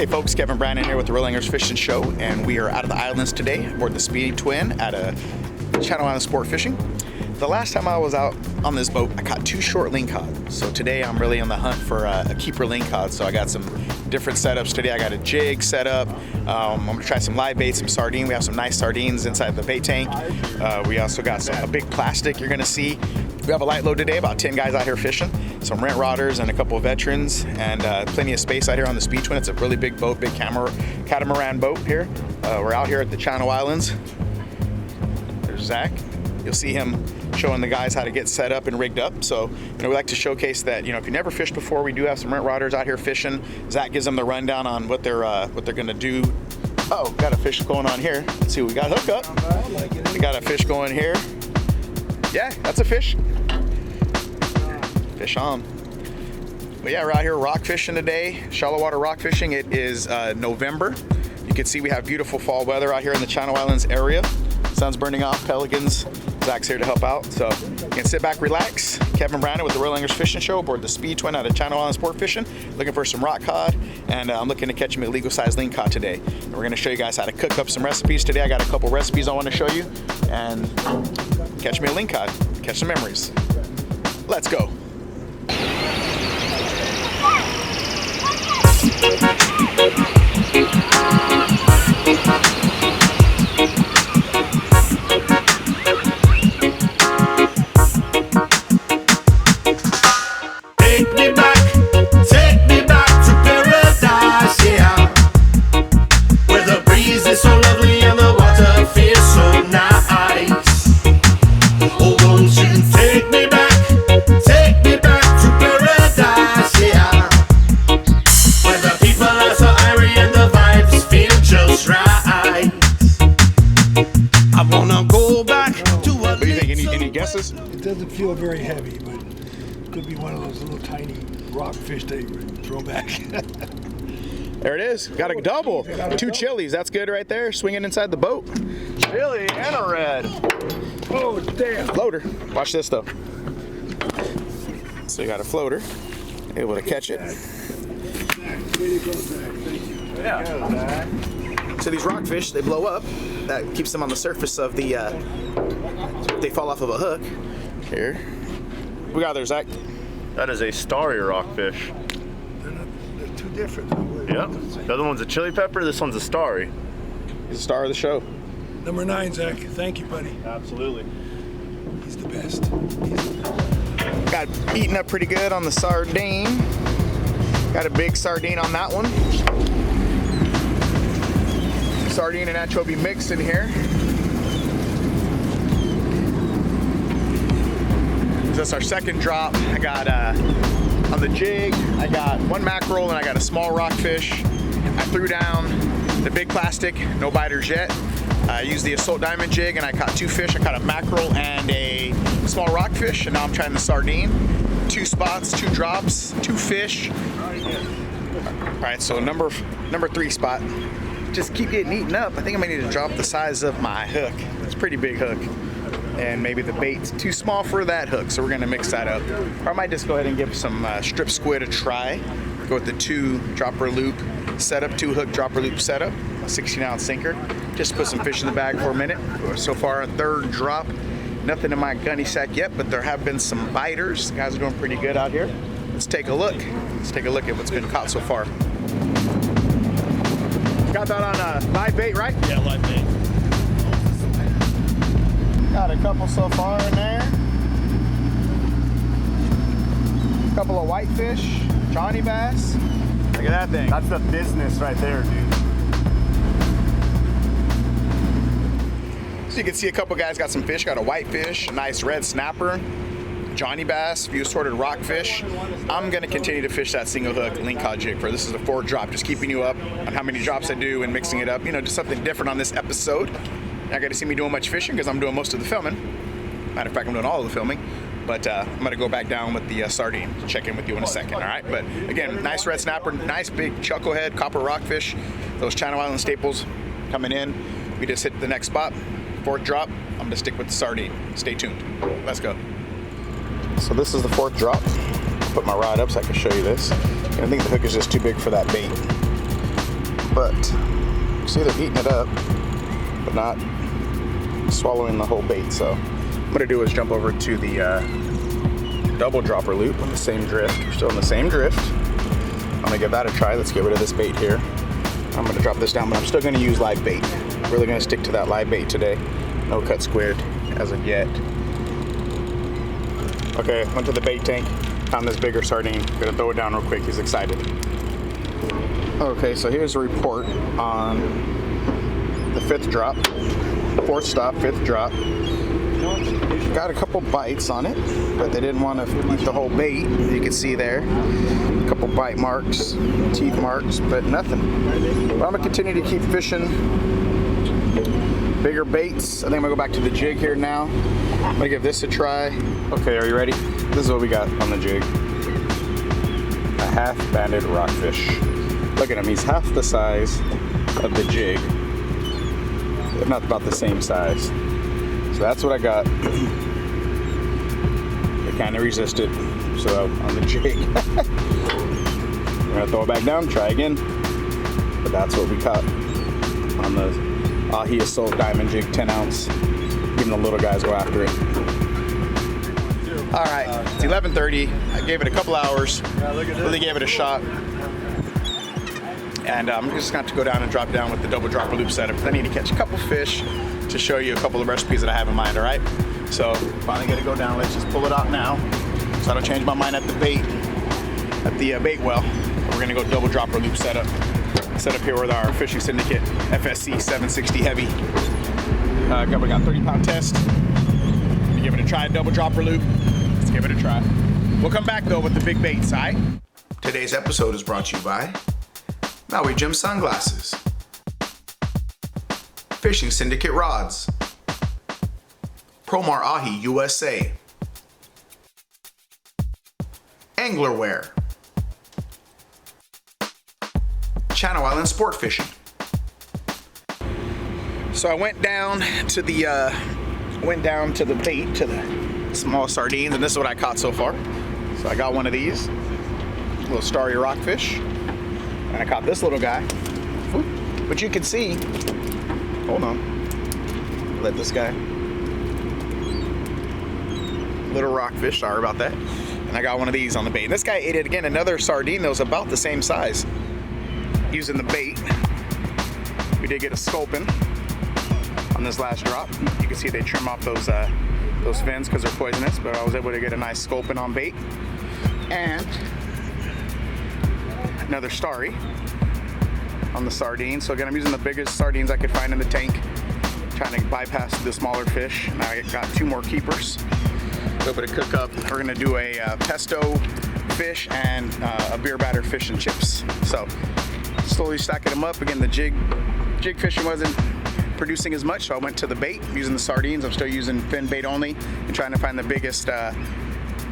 Hey folks, Kevin Brannon here with the Real Anglers Fishing Show, and we are out of the islands today aboard the Speedtwin at a Channel Island Sport Fishing. The last time I was out on this boat, I caught 2 short lingcod. So today I'm really on the hunt for a keeper lingcod. So I got some different setups today. I got a jig set up. I'm gonna try some live bait, some sardine. We have some nice sardines inside the bait tank. We also got a big plastic you're gonna see. We have a light load today, about 10 guys out here fishing. Some rent rodders and a couple of veterans, and plenty of space out here on the Speedtwin. It's a really big boat, big catamaran boat here. We're out here at the Channel Islands. There's Zach. You'll see him showing the guys how to get set up and rigged up. So, we like to showcase that, if you never fished before, we do have some rent rodders out here fishing. Zach gives them the rundown on what they're gonna do. Oh, got a fish going on here. Let's see what we got. Hook up. We got a fish going here. Yeah, that's a fish. Fish on. But yeah, we're out here rock fishing today. Shallow water rock fishing. It is November. You can see we have beautiful fall weather out here in the Channel Islands area. Sun's burning off, pelicans. Zach's here to help out. So you can sit back, relax. Kevin Brannon with the Real Anglers Fishing Show aboard the Speedtwin out of Channel Islands Sport Fishing. Looking for some rock cod, and I'm looking to catch him at legal size lingcod today. And we're gonna show you guys how to cook up some recipes today. I got a couple recipes I wanna show you, and catch me a lingcod, catch some memories. Let's go. It doesn't feel very heavy, but it could be one of those little tiny rock fish they throw back. There it is. Got a double. 2 chilies. That's good right there. Swinging inside the boat. Chili and a red. Oh, damn. Floater. Watch this though. So you got a floater. Able to catch it. Yeah. So these rockfish, they blow up. That keeps them on the surface of the, they fall off of a hook. Here. We got there, Zach. That is a starry rockfish. They're 2 different. Yep. The other one's a chili pepper, this one's a starry. He's the star of the show. Number 9, Zach. Thank you, buddy. Absolutely. He's the best. He's the best. Got eaten up pretty good on the sardine. Got a big sardine on that one. Sardine and anchovy mix in here. That's our second drop. I got on the jig, I got 1 mackerel and I got a small rockfish. I threw down the big plastic, no biters yet. I used the Assault Diamond jig and I caught 2 fish. I caught a mackerel and a small rockfish, and now I'm trying the sardine. 2 spots, 2 drops, 2 fish. All right, so number 3 spot. Just keep getting eaten up. I think I might need to drop the size of my hook. It's a pretty big hook. And maybe the bait's too small for that hook, so we're gonna mix that up. Or I might just go ahead and give some strip squid a try. Go with the 2 dropper loop setup, 2 hook dropper loop setup, a 16-ounce sinker. Just put some fish in the bag for a minute. So far, a 3rd drop. Nothing in my gunny sack yet, but there have been some biters. The guys are doing pretty good out here. Let's take a look. Let's take a look at what's been caught so far. Got that on live bait, right? Yeah, live bait. Got a couple so far in there. A couple of whitefish, Johnny bass. Look at that thing. That's the business right there, dude. So you can see a couple guys got some fish. Got a whitefish, a nice red snapper, Johnny bass, a few assorted rockfish. I'm gonna continue to fish that single hook lingcod jig for this is the 4th drop. Just keeping you up on how many drops I do and mixing it up. Just something different on this episode. You're not gonna see me doing much fishing because I'm doing most of the filming. Matter of fact, I'm doing all of the filming. But I'm gonna go back down with the sardine. Check in with you in a second, all right? But again, nice red snapper, nice big chucklehead, copper rockfish. Those Channel Island staples coming in. We just hit the next spot. 4th drop. I'm gonna stick with the sardine. Stay tuned. Let's go. So this is the 4th drop. Put my rod up so I can show you this. I think the hook is just too big for that bait. but see they're eating it up, but not swallowing the whole bait. So what I'm gonna do is jump over to the double dropper loop on the same drift. We're still in the same drift. I'm gonna give that a try. Let's get rid of this bait here. I'm gonna drop this down, but I'm still gonna use live bait. Really gonna stick to that live bait today. No cut squid as of yet. Okay, went to the bait tank, found this bigger sardine. Gonna throw it down real quick, he's excited. Okay, so here's a report on the fifth drop. Fourth stop, fifth drop. Got a couple bites on it, but they didn't want to eat the whole bait. You can see there, a couple bite marks, teeth marks, but nothing. But I'm gonna continue to keep fishing bigger baits. I think I'm gonna go back to the jig here now. I'm gonna give this a try. Okay, are you ready? This is what we got on the jig. A half-banded rockfish. Look at him, he's half the size of the jig, if not about the same size. So that's what I got. They kind of resisted, so on the jig. We're gonna throw it back down, try again. But that's what we caught on the Ahi Soul Diamond Jig 10 ounce. Even the little guys go after it. All right, it's 11:30. I gave it a couple hours. Really gave it a shot. And I'm just going to have to go down and drop down with the double dropper loop setup. I need to catch a couple fish to show you a couple of recipes that I have in mind, all right? So finally got to go down. Let's just pull it out now so I don't change my mind at the bait well. We're going to go double dropper loop setup. Set up here with our Fishing Syndicate FSC 760 heavy. We got 30-pound test. Gonna give it a try, double dropper loop. Let's give it a try. We'll come back though with the big baits, all right? Today's episode is brought to you by Maui Jim Sunglasses, Fishing Syndicate Rods, Promar Ahi USA, Anglerware, Channel Island Sport Fishing. So I went down to the bait, to the small sardines, and this is what I caught so far. So I got one of these, little starry rockfish, and I caught this little guy. But you can see, hold on, let this guy, little rockfish, sorry about that. And I got one of these on the bait. And this guy ate it again, another sardine that was about the same size. Using the bait, we did get a sculpin on this last drop. You can see they trim off those fins because they're poisonous, but I was able to get a nice sculpin on bait. And another starry on the sardine. So again, I'm using the biggest sardines I could find in the tank, trying to bypass the smaller fish. Now I got two more keepers. A little bit of cook up. We're gonna do a pesto fish and a beer batter fish and chips. So slowly stacking them up. Again, the jig fishing wasn't producing as much, so I went to the bait using the sardines. I'm still using fin bait only and trying to find the biggest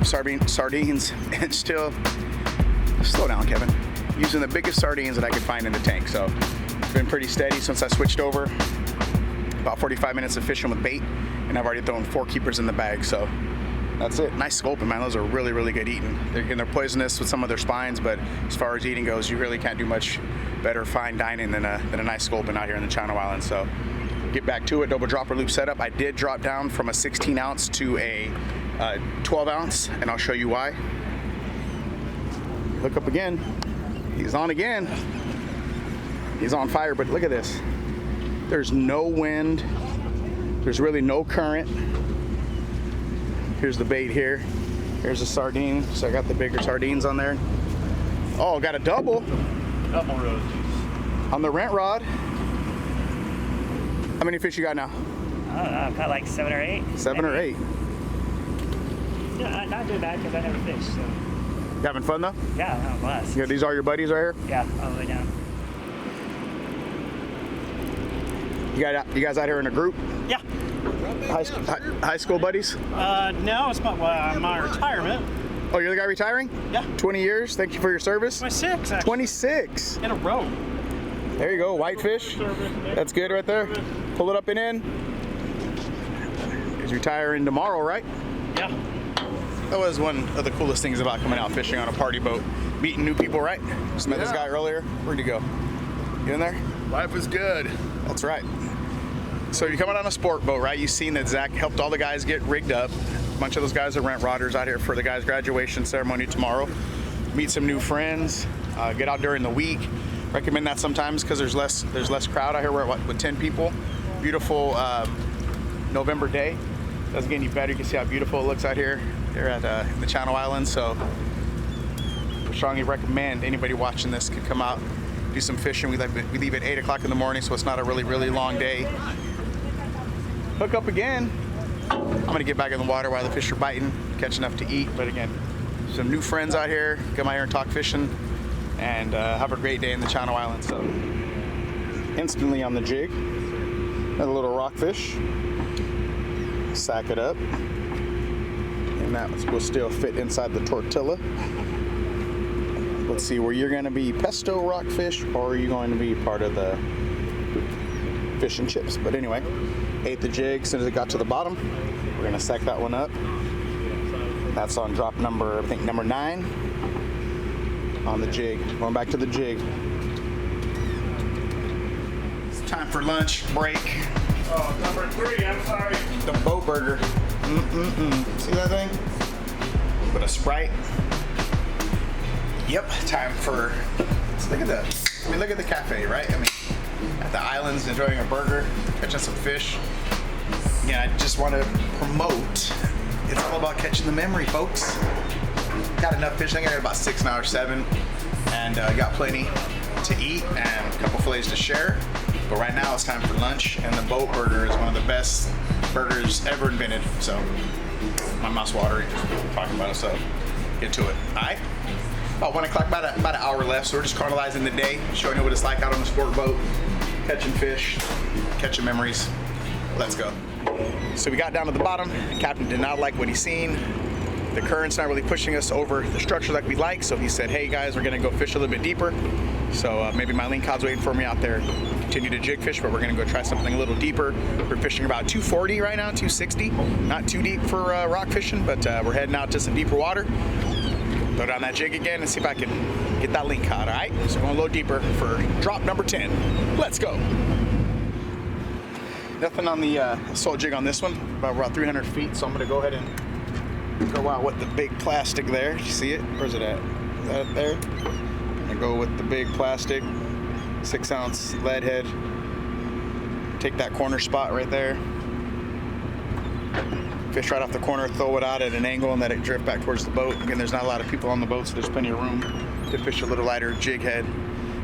sardines, and still, slow down, Kevin, using the biggest sardines that I could find in the tank. So it's been pretty steady since I switched over. About 45 minutes of fishing with bait, and I've already thrown 4 keepers in the bag. So that's it. Nice sculpin, man. Those are really, really good eating. They're poisonous with some of their spines, but as far as eating goes, you really can't do much better fine dining than a nice sculpin out here in the Channel Islands. So get back to it. Double dropper loop setup. I did drop down from a 16 ounce to a 12 ounce, and I'll show you why. Look up again. He's on again. He's on fire, but look at this. There's no wind. There's really no current. Here's the bait here. Here's a sardine. So I got the bigger sardines on there. Oh, got a double. Double rows. On the rent rod. How many fish you got now? I don't know, I've got like 7 or 8. 7 or 8. Yeah, not too bad because I never fish, so. You having fun though? Yeah, I'm a blast. Yeah, these are your buddies right here? Yeah, all the way down. You guys out here in a group? Yeah. High school buddies? No, it's my retirement. Oh, you're the guy retiring? Yeah. 20 years. Thank you for your service. 26, actually. 26. In a row. There you go, whitefish. That's good right there. Pull it up and in. He's retiring tomorrow, right? Yeah. That was one of the coolest things about coming out fishing on a party boat. Meeting new people, right? Just met this guy earlier. Where'd he go? You in there? Life is good. That's right. So you're coming on a sport boat, right? You've seen that Zach helped all the guys get rigged up. A bunch of those guys are rent rodders out here for the guys' graduation ceremony tomorrow. Meet some new friends. Get out during the week. Recommend that sometimes because there's less crowd out here. We're at, with 10 people. Beautiful November day. Doesn't get any better. You can see how beautiful it looks out here. Here at the Channel Islands. So I strongly recommend anybody watching this could come out, do some fishing. We leave at 8 o'clock in the morning, so it's not a really long day. Hook up again. I'm gonna get back in the water while the fish are biting, catch enough to eat. But again, some new friends out here. Come out here and talk fishing, and have a great day in the Channel Islands. So instantly on the jig, another little rockfish. Sack it up, and that will still fit inside the tortilla. Let's see, where you're gonna be pesto rockfish, or are you going to be part of the fish and chips? But anyway, ate the jig as soon as it got to the bottom. We're gonna sack that one up. That's on drop number, I think number 9 on the jig. Going back to the jig. It's time for lunch break. Oh, number 3, I'm sorry. The boat burger. See that thing? With a Sprite. Yep, time for, look at the cafe, right? I mean, at the islands, enjoying a burger, catching some fish. Yeah, I just want to promote, it's all about catching the memory, folks. Got enough fish, I think I got about 6 now or 7, and got plenty to eat and a couple fillets to share. But right now it's time for lunch, and the boat burger is one of the best burgers ever invented. So my mouth's watering talking about it, so get to it. All right? About 1 o'clock, about an hour left, so we're just carnalizing the day, showing you what it's like out on the sport boat, catching fish, catching memories. Let's go. So we got down to the bottom. The captain did not like what he's seen. The current's not really pushing us over the structure like we'd like, so he said, hey guys, we're gonna go fish a little bit deeper. So maybe my lingcod's waiting for me out there. Continue to jig fish, but we're gonna go try something a little deeper. We're fishing about 240 right now, 260. Not too deep for rock fishing, but we're heading out to some deeper water. Throw down that jig again and see if I can get that lingcod, all right? So going a little deeper for drop number 10. Let's go. Nothing on the salt jig on this one, about 300 feet, so I'm gonna go ahead and go out with the big plastic there. You see it? Where's it at? Is that it there? I'm gonna go with the big plastic, 6-ounce lead head. Take that corner spot right there. Fish right off the corner, throw it out at an angle and let it drift back towards the boat. Again, there's not a lot of people on the boat, so there's plenty of room to fish a little lighter jig head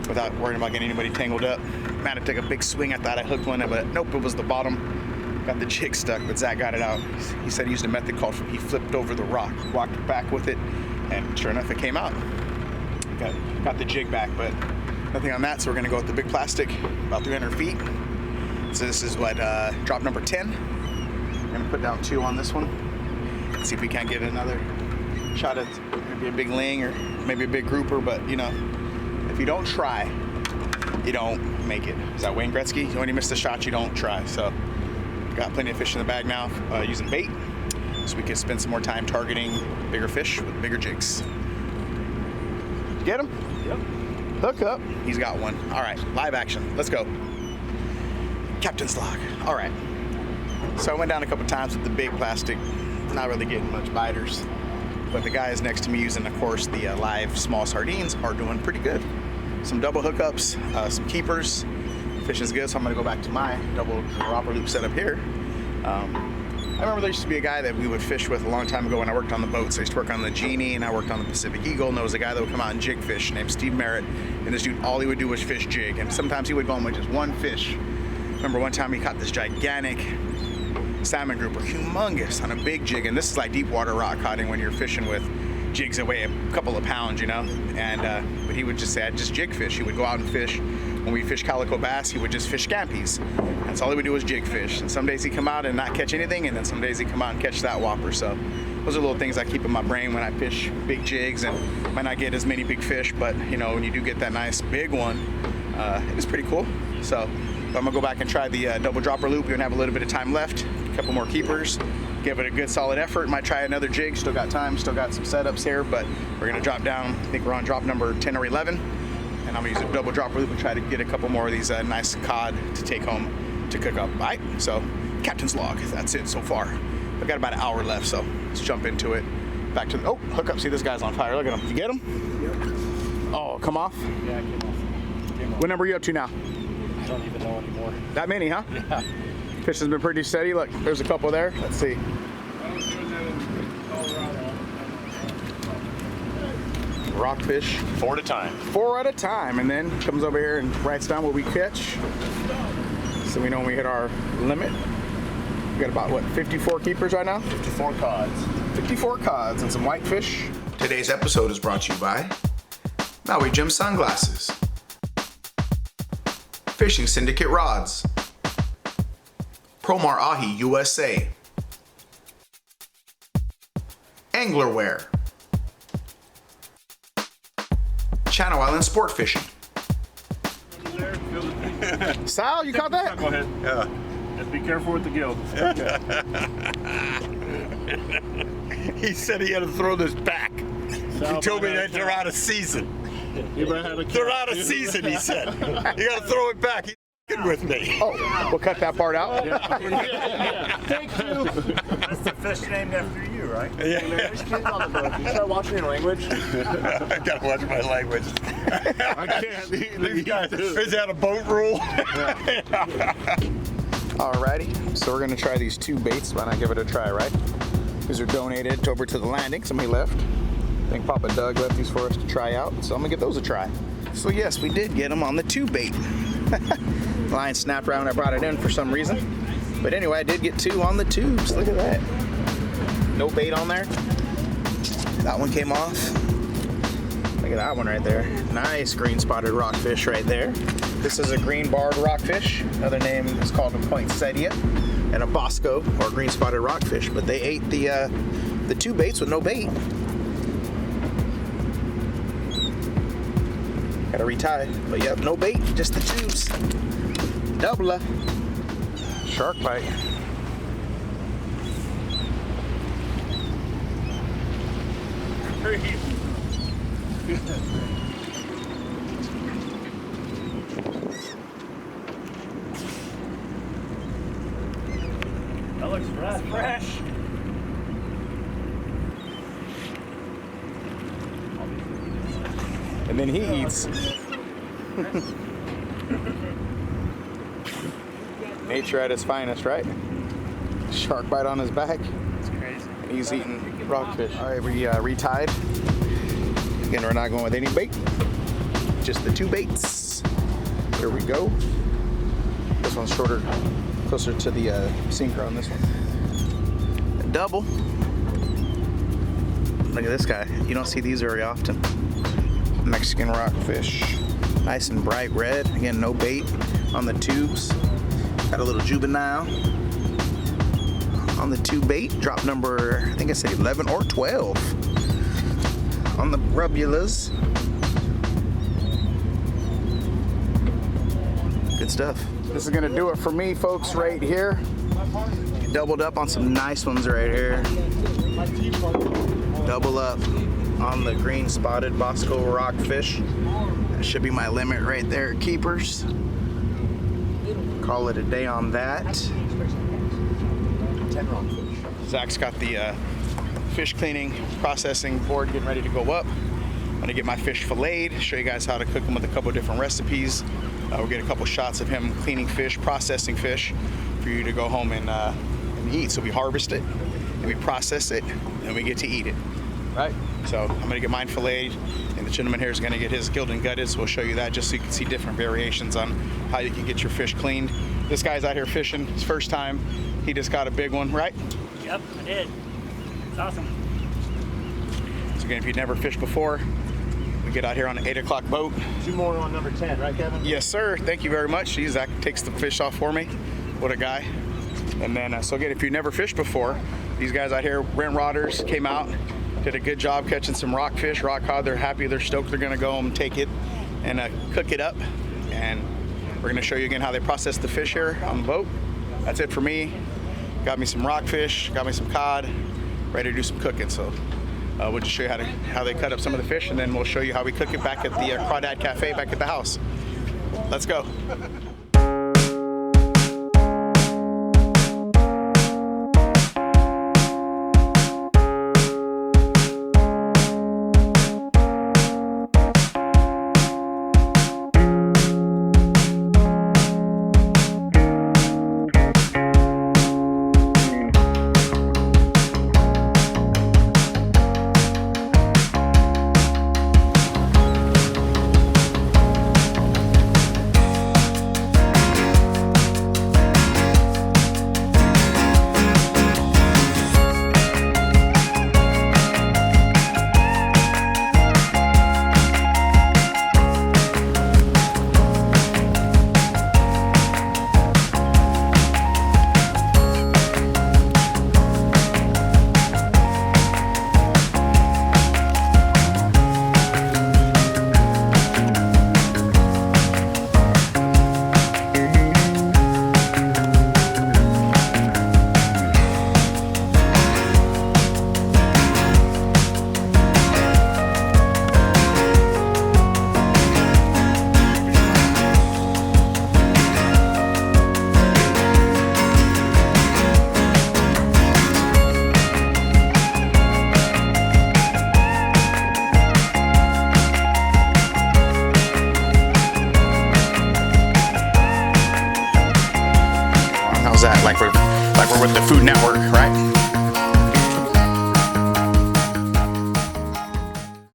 without worrying about getting anybody tangled up. Man, I took a big swing. I thought I hooked one, but nope, it was the bottom. Got the jig stuck, but Zach got it out. He said he used a method called, he flipped over the rock, walked back with it, and sure enough, it came out. Got the jig back, but nothing on that, so we're gonna go with the big plastic, about 300 feet. So this is what, drop number 10. We're gonna put down 2 on this one. Let's see if we can't get another shot at maybe a big ling or maybe a big grouper, but you know, if you don't try, you don't make it. Is that Wayne Gretzky? When you miss the shot, you don't try. So got plenty of fish in the bag now, using bait, so we can spend some more time targeting bigger fish with bigger jigs. Get him? Yep. Hook up. He's got one. All right, live action. Let's go. Captain's log. All right. So I went down a couple times with the big plastic, not really getting much biters, but the guys next to me using, of course, the live small sardines are doing pretty good. Some double hookups, some keepers. Fishing's good, so I'm gonna go back to my double dropper loop setup here. I remember there used to be a guy that we would fish with a long time ago when I worked on the boats. I used to work on the Genie and I worked on the Pacific Eagle, and there was a guy that would come out and jig fish named Steve Merritt, and this dude, all he would do was fish jig, and sometimes he would go on with just one fish. Remember one time he caught this gigantic salmon grouper, humongous, on a big jig, and this is like deep water rock coding when you're fishing with jigs that weigh a couple of pounds, you know, and but he would just say, I just jig fish. He would go out and fish. When we fish calico bass, he would just fish scampies. That's all he would do was jig fish. And some days he'd come out and not catch anything, and then some days he'd come out and catch that whopper. So those are little things I keep in my brain when I fish big jigs, and might not get as many big fish, but you know, when you do get that nice big one, it is pretty cool. So I'm gonna go back and try the double dropper loop. We're gonna have a little bit of time left, a couple more keepers, give it a good solid effort. Might try another jig, still got time, still got some setups here, but we're gonna drop down. I think we're on drop number 10 or 11. and I'm gonna use a double dropper loop and try to get a couple more of these nice cod to take home to cook up. All right, so captain's log, that's it so far. I've got about an hour left, so let's jump into it. Back to the, oh, hook up, see this guy's on fire, look at him. You get him? Yep. Oh, come off? Yeah, I came off. What number are you up to now? I don't even know anymore. That many, huh? Yeah. Fish has been pretty steady. Look, there's a couple there. Let's see. Rockfish. 4 at a time. 4 at a time, and then comes over here and writes down what we catch, so we know when we hit our limit. We got about, what, 54 keepers right now? 54 cods. 54 cods and some whitefish. Today's episode is brought to you by Maui Jim Sunglasses, Fishing Syndicate Rods, Promar Ahi USA, Anglerware, Channel Island Sport Fishing. Sal, you caught that? Go ahead. Yeah. Just be careful with the gill. He said he had to throw this back. He told me that they're out of season. They're out of season, he said. You gotta throw it back. He's f***ing with me. Oh, we'll cut that part out. Thank you. That's the fish named after you, right? Yeah. There's kids on the boat. You start watching your language. I gotta watch my language. I can't. These guys, is that a boat rule? Alrighty, so we're gonna try these 2 baits. Why not give it a try, right? These are donated over to the landing. Somebody left. I think Papa Doug left these for us to try out, so I'm gonna give those a try. So yes, we did get them on the 2 bait. Line snapped around when I brought it in for some reason. But anyway, I did get 2 on the tubes. Look at that. No bait on there. That one came off. Look at that one right there. Nice green spotted rockfish right there. This is a green barred rockfish. Another name is called a poinsettia, and a bosco or green spotted rockfish. But they ate the 2 baits with no bait. Gotta retie. But yep, no bait, just the tubes. Doubler. Shark bite. That looks fresh. And then he eats. Nature at its finest, right? Shark bite on his back. It's crazy. And he's eating rockfish. All right, we retied. Again, we're not going with any bait. Just the 2 baits. Here we go. This one's shorter, closer to the sinker on this one. A double. Look at this guy. You don't see these very often. Mexican rockfish. Nice and bright red. Again, no bait on the tubes. Got a little juvenile on the 2 bait. Drop number, I think I said 11 or 12 on the rubulas. Good stuff. This is gonna do it for me, folks, right here. Doubled up on some nice ones right here. Double up on the green spotted Bosco rockfish. That should be my limit right there, keepers. Call it a day on that. Zach's got the fish cleaning processing board getting ready to go up. I'm gonna get my fish filleted, show you guys how to cook them with a couple different recipes. We'll get a couple shots of him cleaning fish, processing fish for you to go home and eat. So we harvest it, and we process it, and we get to eat it, right? So I'm gonna get mine filleted, and the gentleman here is gonna get his gilled and gutted, so we'll show you that just so you can see different variations on how you can get your fish cleaned. This guy's out here fishing, his first time. He just got a big one, right? Yep, I did. It's awesome. So again, if you've never fished before, we get out here on an 8 o'clock boat. 2 more on number 10, right, Kevin? Yes, sir. Thank you very much. Zach takes the fish off for me. What a guy. And then, so again, if you've never fished before, these guys out here, Brent Rodders, came out, did a good job catching some rockfish, rock cod. They're happy, they're stoked. They're gonna go home and take it and cook it up. And we're gonna show you again how they process the fish here on the boat. That's it for me. Got me some rockfish, got me some cod, ready to do some cooking. So We'll just show you how they cut up some of the fish, and then we'll show you how we cook it back at the Crawdad Cafe back at the house. Let's go. How's that? Like we're with the Food Network, right?